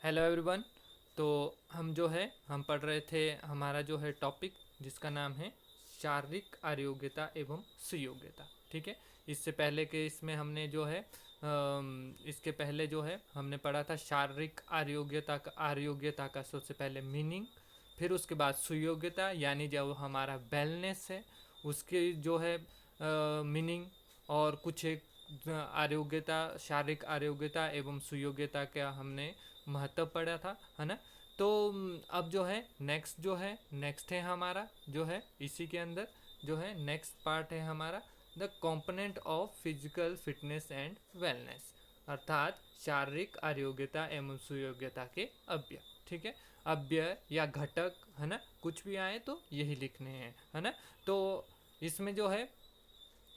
Hello everyone. तो हम पढ़ रहे थे हमारा जो है टॉपिक जिसका नाम है शारीरिक अयोग्यता एवं सुयोग्यता। ठीक है। इससे पहले के इसमें हमने जो है इसके पहले जो है हमने पढ़ा था शारीरिक अयोग्यता का सबसे पहले मीनिंग, फिर उसके बाद सुयोग्यता यानी जो हमारा वेलनेस है उसकी जो है मीनिंग, और कुछ एक आरोग्यता शारीरिक आरोग्यता एवं सुयोग्यता का हमने महत्व पड़ा था, है ना। तो अब जो है नेक्स्ट है हमारा जो है इसी के अंदर जो है नेक्स्ट पार्ट है हमारा the component of physical fitness and wellness, अर्थात शारीरिक आरोग्यता एवं सुयोग्यता के अव्यय। ठीक है। अव्यय या घटक, है ना, कुछ भी आए तो यही लिखने हैं, है ना। तो इसमें जो है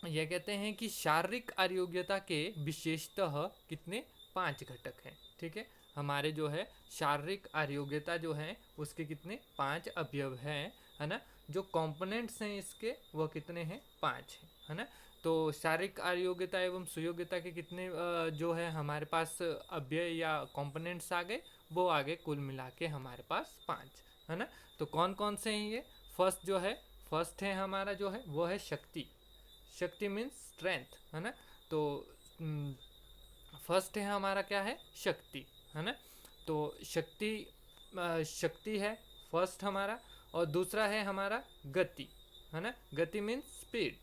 यह कहते हैं कि शारीरिक अयोग्यता के विशेषतः कितने 5 घटक हैं। ठीक है। हमारे जो है शारीरिक अयोग्यता जो है उसके कितने 5 अवयव हैं, है ना। जो कंपोनेंट्स हैं इसके वह कितने हैं 5 हैं, है ना। तो शारीरिक अयोग्यता एवं सुयोग्यता के कितने जो है हमारे पास अवयव या कंपोनेंट्स आ गए, वो आगे कुल मिला के हमारे पास 5, है ना। तो कौन कौन से हैं ये? फर्स्ट है हमारा जो है वो है शक्ति। शक्ति मीन्स स्ट्रेंथ, है ना। तो फर्स्ट है हमारा क्या है? शक्ति, है ना। तो शक्ति है फर्स्ट हमारा। और दूसरा है हमारा गति, है ना। गति मीन्स स्पीड,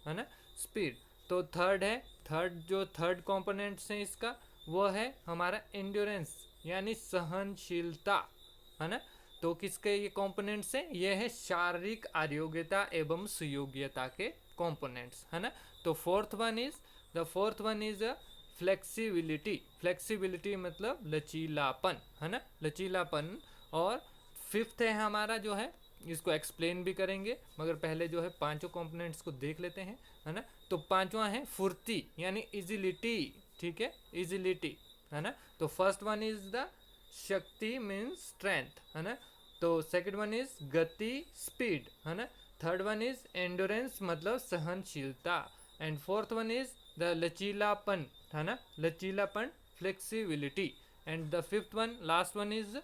है ना, स्पीड। तो थर्ड कंपोनेंट्स है इसका, वो है हमारा एंड्योरेंस यानी सहनशीलता, है ना। तो किसके ये कंपोनेंट्स हैं? ये है शारीरिक अयोग्यता एवं सुयोग्यता के कंपोनेंट्स, है ना। तो fourth one is flexibility. Flexibility मतलब लचीलापन, है ना, लचीलापन। और फिफ्थ है हमारा जो है, इसको एक्सप्लेन भी करेंगे मगर पहले जो है पांचों कंपोनेंट्स को देख लेते हैं, है ना। तो पांचवा है फुर्ती यानी इजिलिटी। ठीक है, इजिलिटी, है ना। तो फर्स्ट वन इज द शक्ति मीन्स स्ट्रेंथ, है ना। तो सेकंड वन इज गति स्पीड, है ना। थर्ड वन इज एंडोरेंस मतलब सहनशीलता। And fourth one is the लचीलापन, है ना, लचीलापन flexibility. And the fifth one last one is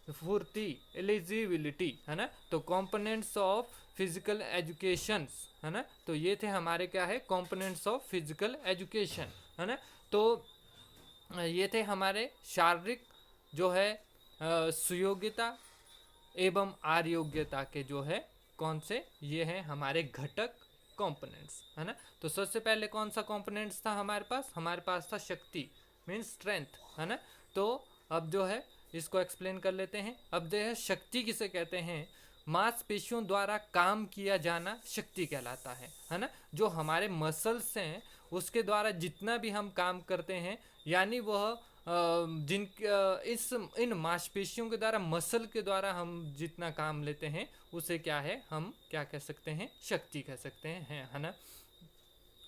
फुर्ती एलिजिबिलिटी, है ना। तो कंपोनेंट्स ऑफ फिजिकल एजुकेशन, है ना। तो ये थे हमारे क्या है कंपोनेंट्स ऑफ फिजिकल एजुकेशन, है ना। तो ये थे हमारे शारीरिक जो है सुयोग्यता एवं आरोग्यता के जो है कौन से ये हैं हमारे घटक कंपोनेंट्स, है ना। तो सबसे पहले कौन सा कंपोनेंट्स था हमारे पास था शक्ति मीन्स स्ट्रेंथ, है ना। तो अब जो है इसको एक्सप्लेन कर लेते हैं। अब जो है शक्ति किसे कहते हैं? मांसपेशियों द्वारा काम किया जाना शक्ति कहलाता है ना। जो हमारे मसल्स हैं उसके द्वारा जितना भी हम काम करते हैं यानी वह जिन इस इन मांसपेशियों के द्वारा मसल के द्वारा हम जितना काम लेते हैं उसे क्या है हम क्या कह सकते हैं? शक्ति कह सकते हैं, है ना।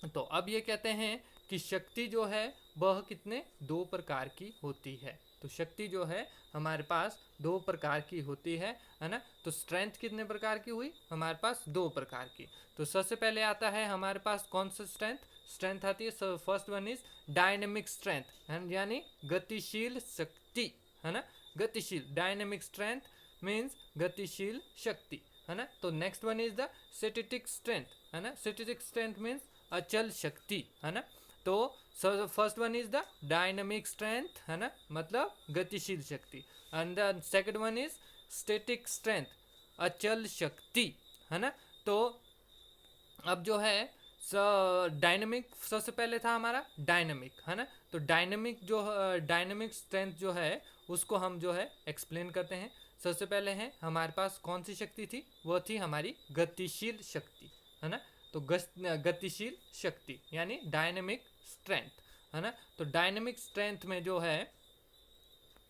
तो अब ये कहते हैं कि शक्ति जो है वह कितने 2 प्रकार की होती है। तो शक्ति जो है हमारे पास 2 प्रकार की होती है ना। तो स्ट्रेंथ कितने प्रकार की हुई? हमारे पास 2 प्रकार की। तो सबसे पहले आता है हमारे पास कौन सा स्ट्रेंथ? स्ट्रेंथ आती है first one is dynamic strength यानी गतिशील शक्ति, है ना। गतिशील डायनेमिक स्ट्रेंथ मीन्स गतिशील शक्ति, है ना। तो next one is the static strength, है ना। स्टैटिक स्ट्रेंथ मीन्स अचल शक्ति, है ना। तो first one is the dynamic strength, है ना, मतलब गतिशील शक्ति। And the second one is static strength अचल शक्ति, है ना। तो अब जो है डायनामिक सबसे पहले था हमारा डायनामिक, है ना। तो डायनामिक स्ट्रेंथ जो है उसको हम जो है एक्सप्लेन करते हैं। सबसे पहले है हमारे पास कौन सी शक्ति थी? वो थी हमारी गतिशील शक्ति, है ना। तो गतिशील शक्ति यानी डायनेमिक स्ट्रेंथ, है ना। तो डायनेमिक स्ट्रेंथ में जो है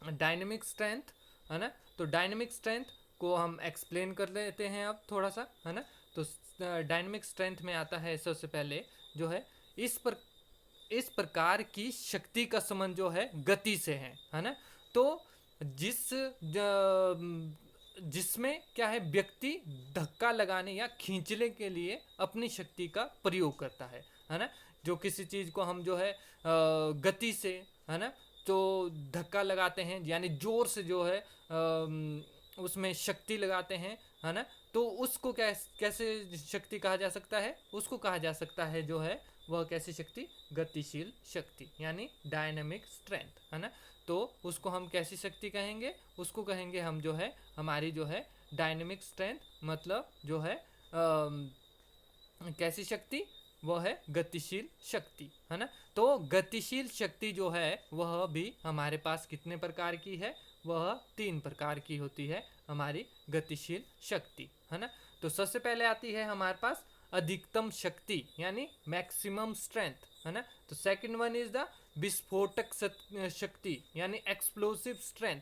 डायनेमिक स्ट्रेंथ, है ना। तो डायनेमिक स्ट्रेंथ को हम एक्सप्लेन कर लेते हैं अब थोड़ा सा, है ना। तो डायनेमिक स्ट्रेंथ में आता है सबसे पहले जो है इस प्रकार की शक्ति का संबंध जो है गति से है ना। तो जिस जिसमें क्या है व्यक्ति धक्का लगाने या खींचने के लिए अपनी शक्ति का प्रयोग करता है ना। जो किसी चीज़ को हम जो है गति से, है ना, तो धक्का लगाते हैं, यानी जोर से जो है उसमें शक्ति लगाते हैं, है ना, तो उसको कैसे शक्ति कहा जा सकता है? उसको कहा जा सकता है जो है वह कैसी शक्ति? गतिशील शक्ति, यानी डायनामिक स्ट्रेंथ, है ना। तो उसको हम कैसी शक्ति कहेंगे? उसको कहेंगे हम जो है हमारी जो है डायनेमिक स्ट्रेंथ, मतलब जो है कैसी शक्ति? वह है गतिशील शक्ति, है ना। तो गतिशील शक्ति जो है वह भी हमारे पास कितने प्रकार की है? वह 3 प्रकार की होती है हमारी गतिशील शक्ति, है ना। तो सबसे पहले आती है हमारे पास अधिकतम शक्ति, यानी मैक्सिमम स्ट्रेंथ, है ना। तो सेकंड वन इज द विस्फोटक शक्ति, यानी एक्सप्लोसिव स्ट्रेंथ।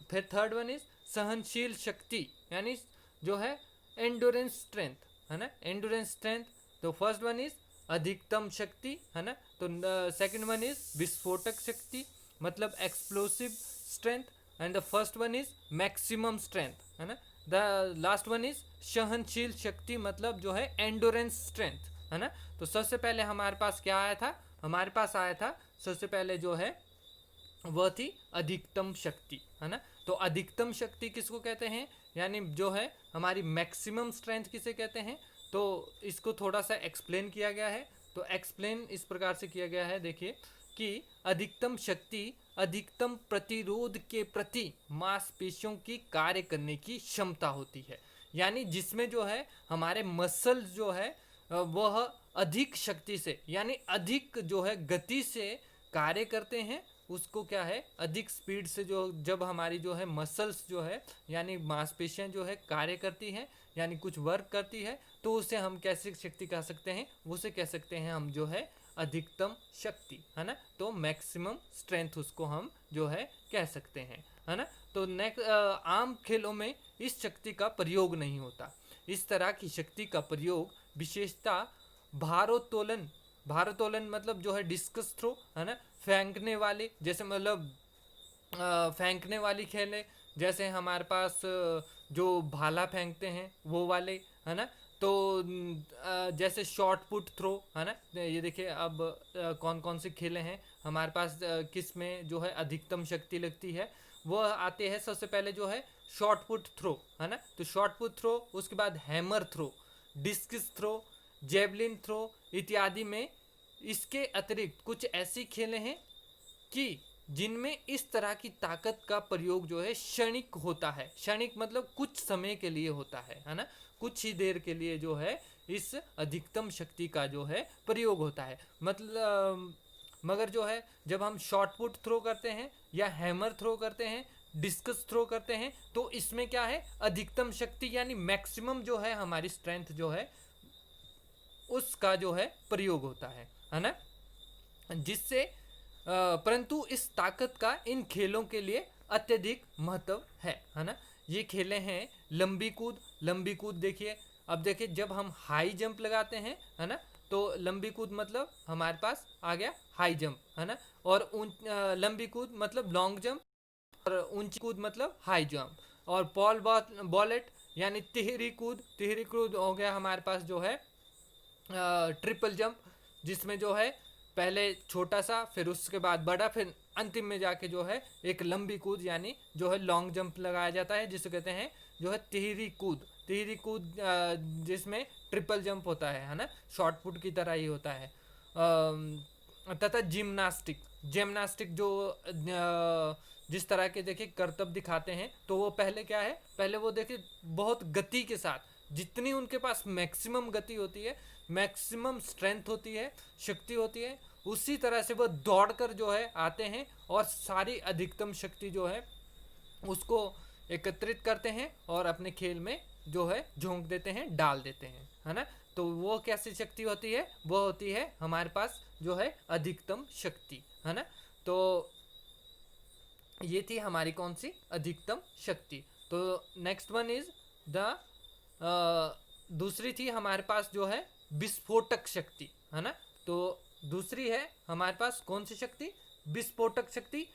फिर थर्ड वन इज सहनशील शक्ति, यानी जो है एंडोरेंस स्ट्रेंथ, है ना, एंडोरेंस स्ट्रेंथ। तो फर्स्ट वन इज अधिकतम शक्ति, है ना। तो सेकंड वन इज विस्फोटक शक्ति, मतलब explosive strength, and the first one is maximum strength, है ना। द लास्ट वन इज सहनशील शक्ति, मतलब जो है एंडोरेंस स्ट्रेंथ, है ना। तो सबसे पहले हमारे पास क्या आया था? हमारे पास आया था सबसे पहले जो है वह थी अधिकतम शक्ति, है ना। तो अधिकतम शक्ति किसको कहते हैं? यानी जो है हमारी मैक्सिमम स्ट्रेंथ किसे कहते हैं? तो इसको थोड़ा सा एक्सप्लेन किया गया है। तो एक्सप्लेन इस प्रकार से किया गया है, देखिए कि अधिकतम शक्ति अधिकतम प्रतिरोध के प्रति मांसपेशियों की कार्य करने की क्षमता होती है, यानी जिसमें जो है हमारे मसल्स जो है वह अधिक शक्ति से, यानी अधिक जो है गति से कार्य करते हैं। उसको क्या है? अधिक स्पीड से जो जब हमारी जो है मसल्स जो है यानी मांसपेशियां जो है कार्य करती हैं, यानी कुछ वर्क करती है, तो उसे हम कैसे शक्ति कह सकते हैं? उसे कह सकते हैं हम जो है अधिकतम शक्ति, है ना। तो मैक्सिमम स्ट्रेंथ उसको हम जो है कह सकते हैं, है ना। तो आम खेलों में इस शक्ति का प्रयोग नहीं होता। इस तरह की शक्ति का प्रयोग विशेषता भारोत्तोलन, भारोत्तोलन मतलब जो है डिस्कस थ्रो, है ना, फेंकने वाले, जैसे मतलब फेंकने वाली खेलें, जैसे हमारे पास जो भाला फेंकते हैं वो वाले, है ना। तो जैसे शॉर्ट पुट थ्रो, है ना। ये देखिए अब कौन कौन से खेले हैं हमारे पास, किस में जो है अधिकतम शक्ति लगती है, वो आते हैं सबसे पहले जो है शॉर्ट पुट थ्रो, है ना। तो शॉर्ट पुट थ्रो, उसके बाद hammer throw, discus throw, javelin throw इत्यादि में। इसके अतिरिक्त कुछ ऐसी खेलें हैं कि जिनमें इस तरह की ताकत का प्रयोग जो है क्षणिक होता है। क्षणिक मतलब कुछ समय के लिए होता है ना, कुछ ही देर के लिए जो है इस अधिकतम शक्ति का जो है प्रयोग होता है। मतलब मगर जो है जब हम शॉर्ट पुट थ्रो करते हैं या हैमर थ्रो करते हैं, डिस्कस थ्रो करते हैं, तो इसमें क्या है? अधिकतम शक्ति यानी मैक्सिमम जो है हमारी स्ट्रेंथ जो है उसका जो है प्रयोग होता है ना। जिससे परंतु इस ताकत का इन खेलों के लिए अत्यधिक महत्व है ना। ये खेलें हैं लंबी कूद। लंबी कूद देखिए, अब देखिए जब हम हाई जंप लगाते हैं, है ना, तो लंबी कूद मतलब हमारे पास आ गया हाई जंप, है ना। और लंबी कूद मतलब लॉन्ग जंप, और ऊंची कूद मतलब हाई जंप। और बॉलेट यानी तिहरी कूद, तिहरी कूद हो गया हमारे पास जो है ट्रिपल जंप, जिसमें जो है पहले छोटा सा, फिर उसके बाद बड़ा, फिर अंतिम में जाके जो है एक लंबी कूद यानी जो है लॉन्ग जंप लगाया जाता है, जिसे कहते हैं जो है तिहरी कूद। तिहरी कूद जिसमें ट्रिपल जंप होता है ना, शॉर्ट पुट की तरह ही होता है। तथा जिम्नास्टिक, जिम्नास्टिक जो जिस तरह के देखिए करतब दिखाते हैं, तो वो पहले क्या है? पहले वो देखिए बहुत गति के साथ, जितनी उनके पास मैक्सिमम गति होती है, मैक्सिमम स्ट्रेंथ होती है, शक्ति होती है, उसी तरह से वो दौड़कर जो है आते हैं और सारी अधिकतम शक्ति जो है उसको एकत्रित करते हैं और अपने खेल में जो है झोंक देते हैं, डाल देते हैं, है ना। तो वो कैसी शक्ति होती है? वो होती है हमारे पास जो है अधिकतम शक्ति, है ना। तो ये थी हमारी कौन सी? अधिकतम शक्ति। तो नेक्स्ट वन इज द दूसरी थी हमारे पास जो है विस्फोटक शक्ति, है ना। तो दूसरी है हमारे पास कौन सी शक्ति? विस्फोटक शक्ति,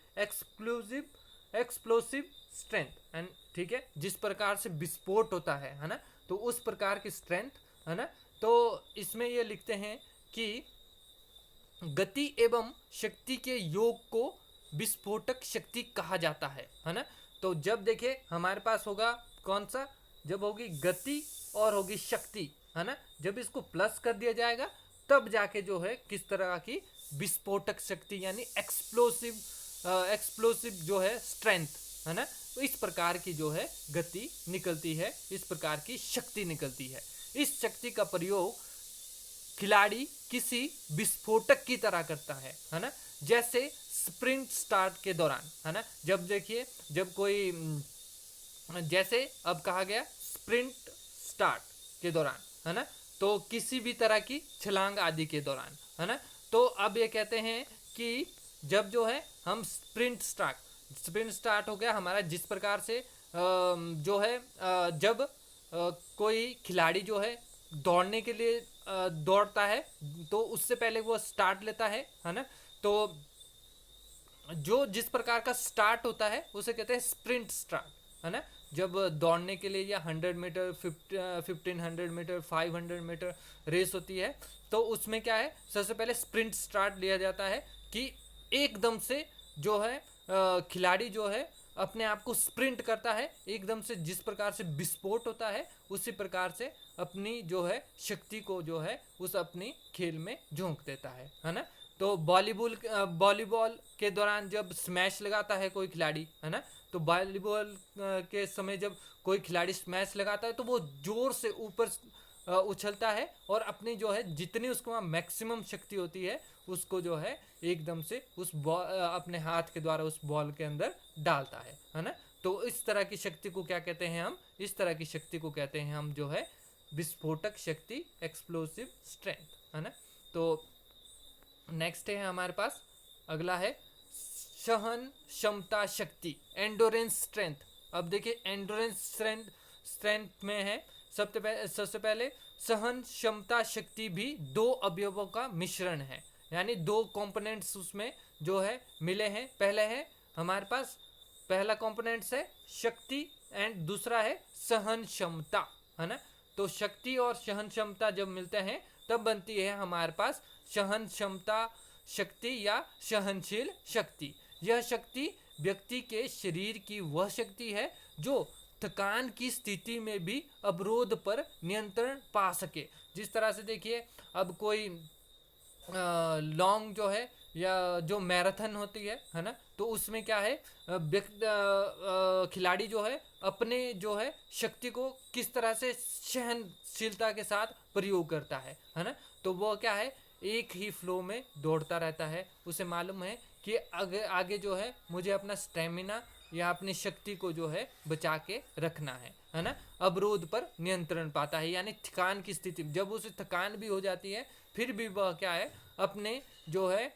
एक्सप्लोसिव स्ट्रेंथ, एंड ठीक है, जिस प्रकार से विस्फोट होता है ना, तो उस प्रकार की स्ट्रेंथ, है ना। तो इसमें ये लिखते हैं कि गति एवं शक्ति के योग को विस्फोटक शक्ति कहा जाता है ना। तो जब देखिए हमारे पास होगा कौन सा, जब होगी गति और होगी शक्ति, है ना, जब इसको प्लस कर दिया जाएगा तब जाके जो है किस तरह की विस्फोटक शक्ति यानी एक्सप्लोसिव जो है स्ट्रेंथ, है ना, तो इस प्रकार की जो है गति निकलती है, इस प्रकार की शक्ति निकलती है। इस शक्ति का प्रयोग खिलाड़ी किसी विस्फोटक की तरह करता है ना, जैसे स्प्रिंट स्टार्ट के दौरान, है ना। जब देखिए जब कोई जैसे अब कहा गया स्प्रिंट स्टार्ट के दौरान, है ना, तो किसी भी तरह की छलांग आदि के दौरान, है ना, तो अब ये कहते हैं कि जब जो है हम स्प्रिंट स्टार्ट हो गया हमारा, जिस प्रकार से जो है जब कोई खिलाड़ी जो है दौड़ने के लिए दौड़ता है तो उससे पहले वो स्टार्ट लेता है ना, तो जो जिस प्रकार का स्टार्ट होता है उसे कहते हैं स्प्रिंट स्टार्ट, है ना। जब दौड़ने के लिए या 100 मीटर 1500 मीटर 500 मीटर रेस होती है तो उसमें क्या है, सबसे पहले स्प्रिंट स्टार्ट लिया जाता है कि एकदम से जो है खिलाड़ी जो है अपने आप को स्प्रिंट करता है, एकदम से जिस प्रकार से विस्फोट होता है उसी प्रकार से अपनी जो है शक्ति को जो है उस अपनी खेल में झोंक देता है ना। तो वॉलीबॉल के दौरान जब स्मैश लगाता है कोई खिलाड़ी, है ना, तो वॉलीबॉल के समय जब कोई खिलाड़ी स्मैश लगाता है तो वो जोर से ऊपर उछलता है और अपनी जो है जितनी उसको मैक्सिमम शक्ति होती है उसको जो है एकदम से उस अपने हाथ के द्वारा उस बॉल के अंदर डालता है ना। तो इस तरह की शक्ति को क्या कहते हैं हम, इस तरह की शक्ति को कहते हैं हम जो है विस्फोटक शक्ति, एक्सप्लोसिव स्ट्रेंथ, है ना। तो नेक्स्ट है हमारे पास, अगला है सहन क्षमता शक्ति, एंडोरेंस स्ट्रेंथ। अब देखिए एंडोरेंस स्ट्रेंथ में है सबसे पहले सहन क्षमता शक्ति भी दो अवयवों का मिश्रण है, यानी दो कंपोनेंट्स उसमें जो है मिले हैं। पहले है हमारे पास पहला कंपोनेंट्स है शक्ति एंड दूसरा है सहन क्षमता, है ना। तो शक्ति और सहन क्षमता जब मिलते हैं तब बनती है हमारे पास सहन क्षमता शक्ति या सहनशील शक्ति। यह शक्ति व्यक्ति के शरीर की वह शक्ति है जो थकान की स्थिति में भी अवरोध पर नियंत्रण पा सके। जिस तरह से देखिए अब कोई लॉन्ग जो है या जो मैराथन होती है ना, तो उसमें क्या है खिलाड़ी जो है अपने जो है शक्ति को किस तरह से सहनशीलता के साथ प्रयोग करता है ना। तो वो क्या है एक ही फ्लो में दौड़ता रहता है, उसे मालूम है कि आगे जो है मुझे अपना स्टेमिना या अपनी शक्ति को जो है बचा के रखना है ना। अवरोध पर नियंत्रण पाता है, यानी थकान की स्थिति जब उसे थकान भी हो जाती है फिर भी वह क्या है अपने जो है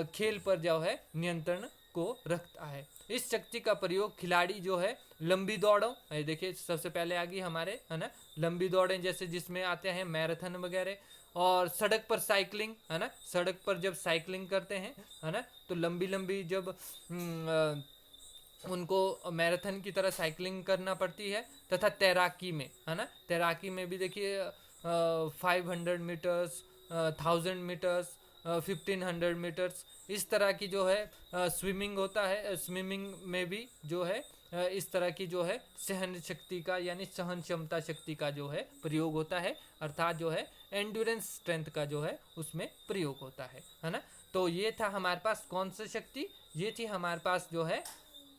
खेल पर जो है नियंत्रण को रखता है। इस शक्ति का प्रयोग खिलाड़ी जो है लंबी दौड़ों, देखिए सबसे पहले आ गई हमारे, है ना, लंबी दौड़ें जैसे जिसमें आते हैं मैराथन वगैरह, और सड़क पर साइकिलिंग, है ना, सड़क पर जब साइकिलिंग करते हैं, है ना, तो लंबी लंबी जब उनको मैराथन की तरह साइकिलिंग करना पड़ती है। तथा तैराकी में, है ना, तैराकी में भी देखिए 500 मीटर्स 1000 मीटर्स 1500 मीटर्स इस तरह की जो है स्विमिंग होता है, स्विमिंग में भी जो है इस तरह की जो है सहन शक्ति का यानी सहन क्षमता शक्ति का जो है प्रयोग होता है, अर्थात जो है एंड्योरेंस स्ट्रेंथ का जो है उसमें प्रयोग होता है ना। तो ये था हमारे पास कौन सी शक्ति, ये थी हमारे पास जो है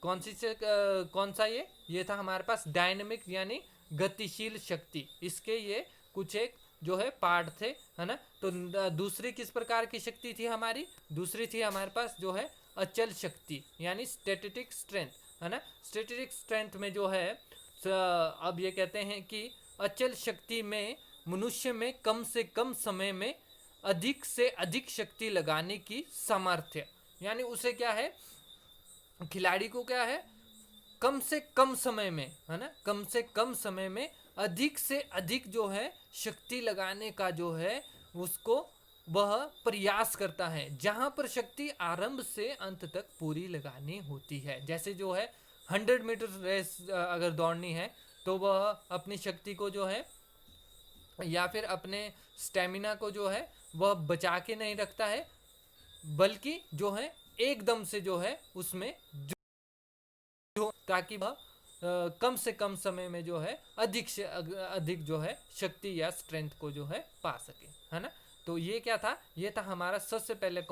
कौन सा ये था हमारे पास डायनेमिक यानी गतिशील शक्ति। इसके ये कुछ एक जो है पार्ट थे, है ना। तो दूसरी किस प्रकार की शक्ति थी हमारी, दूसरी थी हमारे पास जो है अचल शक्ति यानी स्टैटिक स्ट्रेंथ, है ना। स्टैटिक स्ट्रेंथ में जो है अब ये कहते हैं कि अचल शक्ति में मनुष्य में कम से कम समय में अधिक से अधिक शक्ति लगाने की सामर्थ्य, यानी उसे क्या है खिलाड़ी को क्या है कम से कम समय में, है ना, कम से कम समय में अधिक से अधिक जो है शक्ति लगाने का जो है उसको वह प्रयास करता है, जहां पर शक्ति आरंभ से अंत तक पूरी लगानी होती है। जैसे जो है 100 मीटर रेस अगर दौड़नी है तो वह अपनी शक्ति को जो है या फिर अपने स्टेमिना को जो है वह बचा के नहीं रखता है, बल्कि जो है एकदम से जो है उसमें ताकि वह कम से कम समय में जो है अधिक से अधिक जो है शक्ति या स्ट्रेंथ को जो है पा सके, है ना। तो ये क्या था, ये था हमारा सबसे पहले